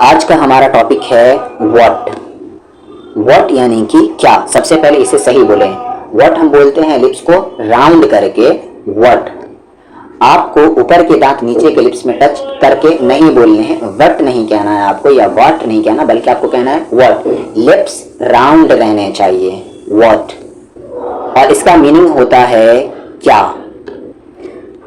आज का हमारा टॉपिक है व्हाट। व्हाट यानी कि क्या। सबसे पहले इसे सही बोलें। व्हाट हम बोलते हैं लिप्स को राउंड करके व्हाट। आपको ऊपर के दांत नीचे के लिप्स में टच करके नहीं बोलने हैं। व्हाट नहीं कहना है आपको, या व्हाट नहीं कहना, बल्कि आपको कहना है व्हाट। लिप्स राउंड रहने चाहिए, व्हाट। और इसका मीनिंग होता है क्या।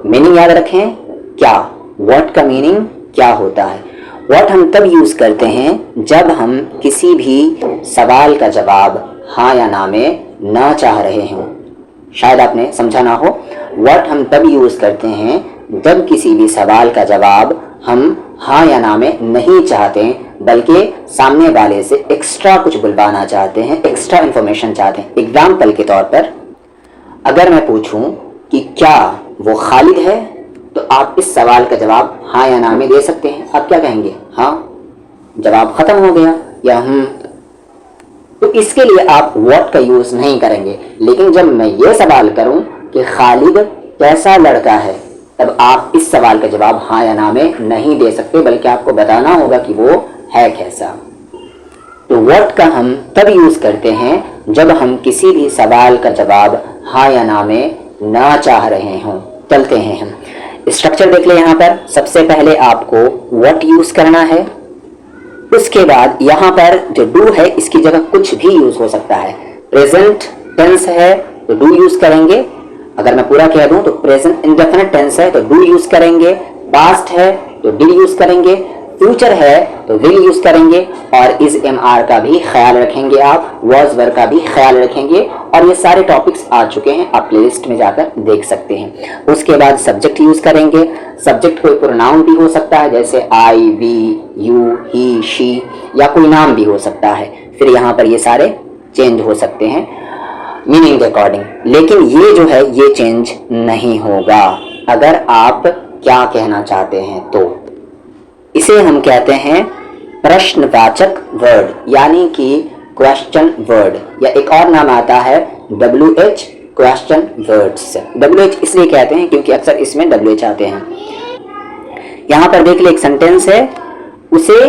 मीनिंग याद रखें, क्या। व्हाट का मीनिंग क्या होता है। व्हाट हम तब यूज करते हैं जब हम किसी भी सवाल का जवाब हाँ या ना में ना चाह रहे हों। शायद आपने समझा ना हो। व्हाट हम तब यूज करते हैं जब किसी भी सवाल का जवाब हम हाँ या ना में नहीं चाहते, बल्कि सामने वाले से एक्स्ट्रा कुछ बुलवाना चाहते हैं, एक्स्ट्रा इंफॉर्मेशन चाहते हैं। एग्जाम्पल के तौर पर अगर मैं पूछूं कि क्या वो खालिद है, तो आप इस सवाल का जवाब हाँ या ना में दे सकते हैं। आप क्या कहेंगे? हाँ, जवाब खत्म हो गया, या तो इसके लिए आप व्हाट का यूज नहीं करेंगे। लेकिन जब मैं ये सवाल करूं कि खालिद कैसा लड़का है, तब आप इस सवाल का जवाब हाँ या ना में नहीं दे सकते, बल्कि आपको बताना होगा कि वो है कैसा। तो व्हाट का हम तब यूज करते हैं जब हम किसी भी सवाल का जवाब हाँ या ना में ना चाह रहे हों। चलते हैं हम स्ट्रक्चर देख ले। यहाँ पर सबसे पहले आपको व्हाट यूज करना है। उसके बाद यहाँ पर जो डू है, इसकी जगह कुछ भी यूज हो सकता है। प्रेजेंट टेंस है तो डू यूज करेंगे। अगर मैं पूरा कह दूं तो प्रेजेंट इंडेफिनिट टेंस है तो डू यूज करेंगे। पास्ट है तो डिड यूज करेंगे। फ्यूचर है तो विल यूज करेंगे। और इज एम आर का भी ख्याल रखेंगे आप, वॉज वर का भी ख्याल रखेंगे। और ये सारे टॉपिक्स आ चुके हैं, आप प्लेलिस्ट में जाकर देख सकते हैं। उसके बाद सब्जेक्ट यूज करेंगे। सब्जेक्ट कोई प्रोनाउन भी हो सकता है, जैसे आई, वी, यू, ही, शी, या कोई नाम भी हो सकता है। फिर यहाँ पर ये सारे चेंज हो सकते हैं मीनिंग के अकॉर्डिंग। लेकिन ये जो है ये चेंज नहीं होगा अगर आप क्या कहना चाहते हैं तो। इसे हम कहते हैं प्रश्नवाचक वर्ड, यानी कि क्वेश्चन वर्ड, या एक और नाम आता है WH क्वेश्चन वर्ड्स। WH इसलिए कहते हैं क्योंकि अक्सर इसमें WH आते हैं। यहाँ पर देख ले, एक सेंटेंस है, उसे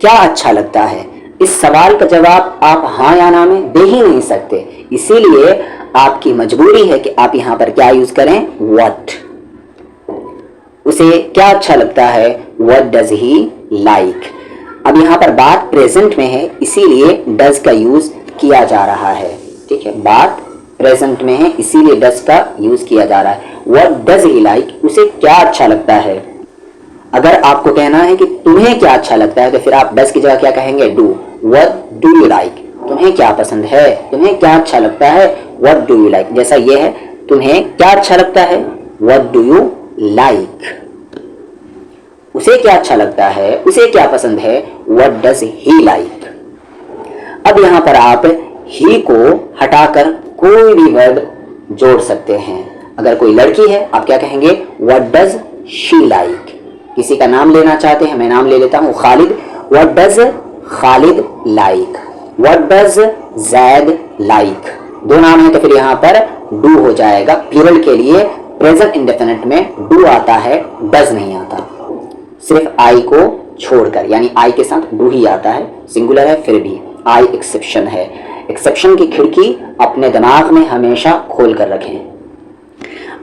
क्या अच्छा लगता है। इस सवाल का जवाब आप हाँ या ना में दे ही नहीं सकते, इसीलिए आपकी मजबूरी है कि आप यहाँ पर क्या यूज करें, व्हाट। उसे क्या अच्छा लगता है, व्हाट डज ही लाइक। अब यहाँ पर बात प्रेजेंट में है, इसीलिए डज का यूज किया जा रहा है। ठीक है, बात प्रेजेंट में है इसीलिए डज का यूज किया जा रहा है। व्हाट डज ही लाइक, उसे क्या अच्छा लगता है। अगर आपको कहना है कि तुम्हें क्या अच्छा लगता है, तो फिर आप डज की जगह क्या कहेंगे, do. What do you like, तुम्हें क्या पसंद है, तुम्हें क्या अच्छा लगता है, व्हाट डू यू लाइक। जैसा ये है, तुम्हें क्या अच्छा लगता है, व्हाट डू यू लाइक। उसे क्या अच्छा लगता है, उसे क्या पसंद है, व्हाट डज ही लाइक। अब यहाँ पर आप ही को हटाकर कोई भी वर्ड जोड़ सकते हैं। अगर कोई लड़की है, आप क्या कहेंगे, व्हाट डज शी लाइक। किसी का नाम लेना चाहते हैं, मैं नाम ले लेता हूँ, Khalid. What does Khalid like, what does Zaid like. दो नाम है तो फिर यहाँ पर डू हो जाएगा। प्लूरल के लिए प्रेजेंट इंडेफिनिट में डू आता है, डज नहीं आता, सिर्फ आई को छोड़कर, यानी आई के साथ डू ही आता है। सिंगुलर है फिर भी, आई एक्सेप्शन है। एक्सेप्शन की खिड़की अपने दिमाग में हमेशा खोल कर रखें।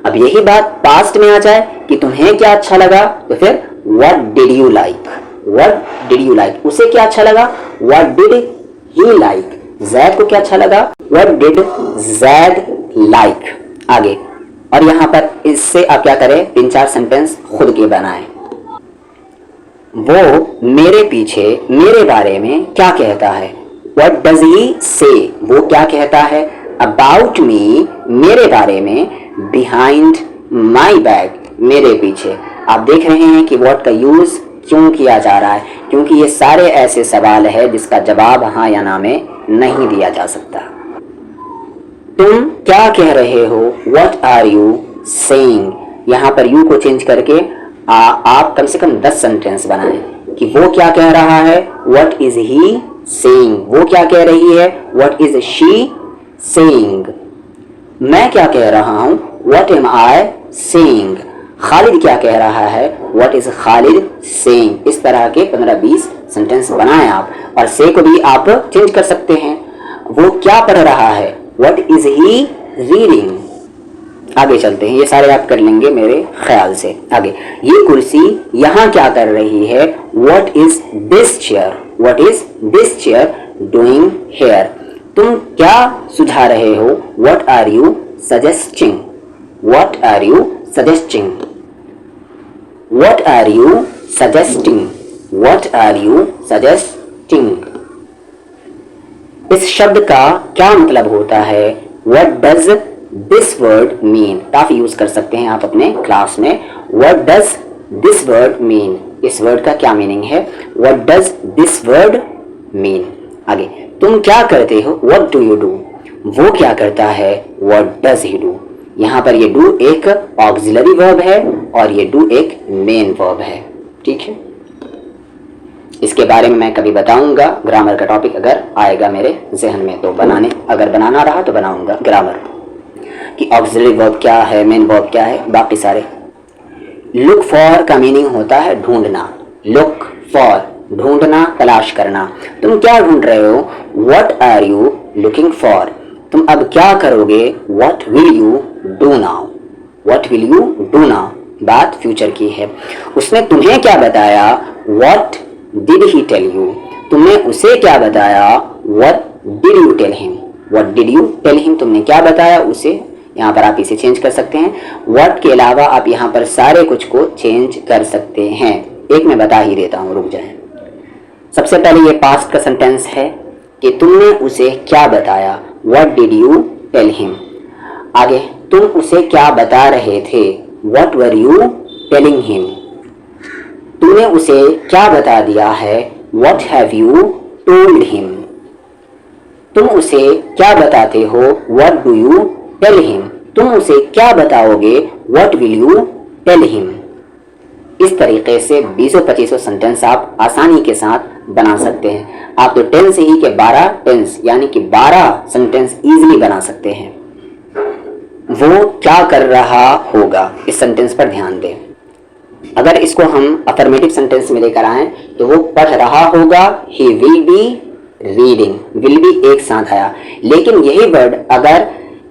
अब यही बात पास्ट में आ जाए कि तुम्हें क्या अच्छा लगा, तो फिर what did you like, what did you like. उसे क्या अच्छा लगा, what did he like. Zaid को क्या अच्छा लगा, व्हाट डिड जैद लाइक। आगे, और यहाँ पर इससे आप क्या करें, 3-4 सेंटेंस खुद के बनाएं। वो मेरे पीछे मेरे बारे में क्या कहता है, व्हाट डज ही से। वो क्या कहता है, अबाउट मी, मेरे बारे में, बिहाइंड माई बैक, मेरे पीछे। आप देख रहे हैं कि व्हाट का यूज क्यों किया जा रहा है, क्योंकि ये सारे ऐसे सवाल है जिसका जवाब हाँ या ना में नहीं दिया जा सकता। तुम क्या कह रहे हो, व्हाट आर यू सेइंग। यहाँ पर यू को चेंज करके आप कम से कम 10 सेंटेंस बनाएं कि वो क्या कह रहा है, व्हाट इज ही सेइंग। वो क्या कह रही है, व्हाट इज शी सेइंग। मैं क्या कह रहा हूं, what am I saying. Khalid क्या कह रहा है, व्हाट इज खालिद सेइंग। इस तरह के 15-20 सेंटेंस बनाएं आप, और से को भी आप चेंज कर सकते हैं। वो क्या पढ़ रहा है, व्हाट इज ही रीडिंग। आगे चलते हैं, ये सारे आप कर लेंगे मेरे ख्याल से। आगे, ये कुर्सी यहाँ क्या कर रही है, what is this chair, what is this chair doing here. तुम क्या सुझा रहे हो, what are you suggesting, what are you suggesting, what are you suggesting, what are you suggesting. इस शब्द का क्या मतलब होता है, what does this word mean. काफी यूज कर सकते हैं आप अपने क्लास में। What does this word mean, इस वर्ड का क्या मीनिंग है, what does this word mean. आगे, तुम क्या करते हो, व्हाट डू यू डू। वो क्या करता है, व्हाट डज ही डू। यहाँ पर ये डू एक ऑक्सिलरी वर्ब है और ये डू एक मेन वर्ब है। ठीक है, इसके बारे में मैं कभी बताऊंगा, ग्रामर का टॉपिक अगर आएगा मेरे जहन में तो अगर बनाना रहा तो बनाऊंगा ग्रामर कि ऑक्सिलरी वर्ब क्या है, मेन वर्ब क्या है, बाकी सारे। लुक फॉर का मीनिंग होता है ढूंढना, लुक फॉर ढूंढना, तलाश करना। तुम क्या ढूंढ रहे हो, what are you looking for. तुम अब क्या करोगे, what will you do now, what will you do now, बात फ्यूचर की है। उसने तुम्हें क्या बताया, what did he tell you. तुमने उसे क्या बताया, what did you tell him, what did you tell him. तुमने क्या बताया उसे, यहाँ पर आप इसे चेंज कर सकते हैं। व्हाट के अलावा आप यहाँ पर सारे कुछ को चेंज कर सकते हैं। एक मैं बता ही देता हूँ, रुक जाए। सबसे पहले ये पास्ट का सेंटेंस है कि तुमने उसे क्या बताया, what did you tell him. आगे, तुम उसे क्या बता रहे थे, what were you telling him. तुमने उसे क्या बता दिया है, what have you told him. तुम उसे क्या बताते हो, what do you tell him. तुम उसे क्या बताओगे, what will you tell him. इस तरीके से 20-25 सेंटेंस आप आसानी के साथ बना सकते हैं। आप तो टेंस ही के 12 टेंस यानी कि 12 सेंटेंस इजीली बना सकते हैं। वो क्या कर रहा होगा, इस सेंटेंस पर ध्यान दें। अगर इसको हम अफर्मेटिव सेंटेंस में लेकर आए तो वो पढ़ रहा होगा, he will be reading, will be एक साथ आया। लेकिन यही वर्ड अगर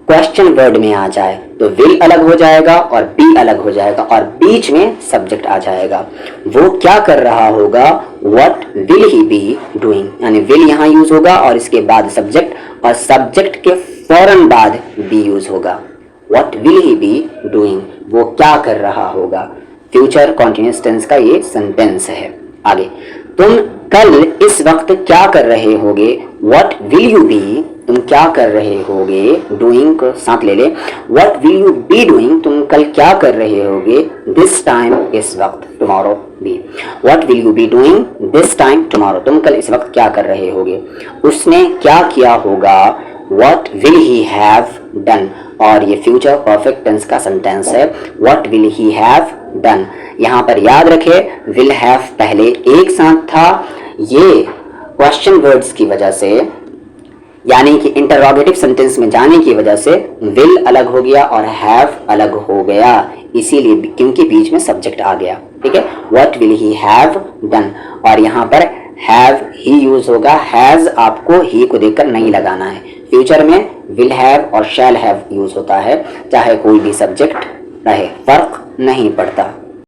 क्वेश्चन वर्ड में आ जाए तो विल अलग हो जाएगा और बी अलग हो जाएगा और बीच में सब्जेक्ट आ जाएगा। वो क्या कर रहा होगा, what will he be doing, यानी विल यहाँ यूज होगा और इसके बाद सब्जेक्ट और सब्जेक्ट के फौरन बाद बी यूज होगा। What will he be doing, वो क्या कर रहा होगा। फ्यूचर कॉन्टिन्यूअस टेंस का ये सेंटेंस है। आगे, तुम कल इस वक्त क्या कर रहे होगे, व्हाट विल यू बी, तुम क्या कर रहे होगे, डूइंग को साथ ले ले, what will you be doing, तुम कल क्या कर रहे होगे, दिस टाइम इस वक्त, tomorrow be, what will you be doing this time tomorrow, तुम कल इस वक्त क्या कर रहे होगे। उसने क्या किया होगा, what will he have done, और ये फ्यूचर परफेक्ट टेंस का सेंटेंस है, what will he have done. यहाँ पर याद रखे विल हैव पहले एक साथ था, ये क्वेश्चन वर्ड्स की वजह से यानी कि इंटरोगेटिव सेंटेंस में जाने की वजह से विल अलग हो गया और हैव अलग हो गया, इसीलिए क्योंकि बीच में सब्जेक्ट आ गया। ठीक है, what will he have done, और यहाँ पर हैव ही यूज होगा, हैज आपको ही को देखकर नहीं लगाना है। फ्यूचर में विल हैव और शैल हैव यूज होता है, चाहे कोई भी सब्जेक्ट रहे, फर्क नहीं पड़ता।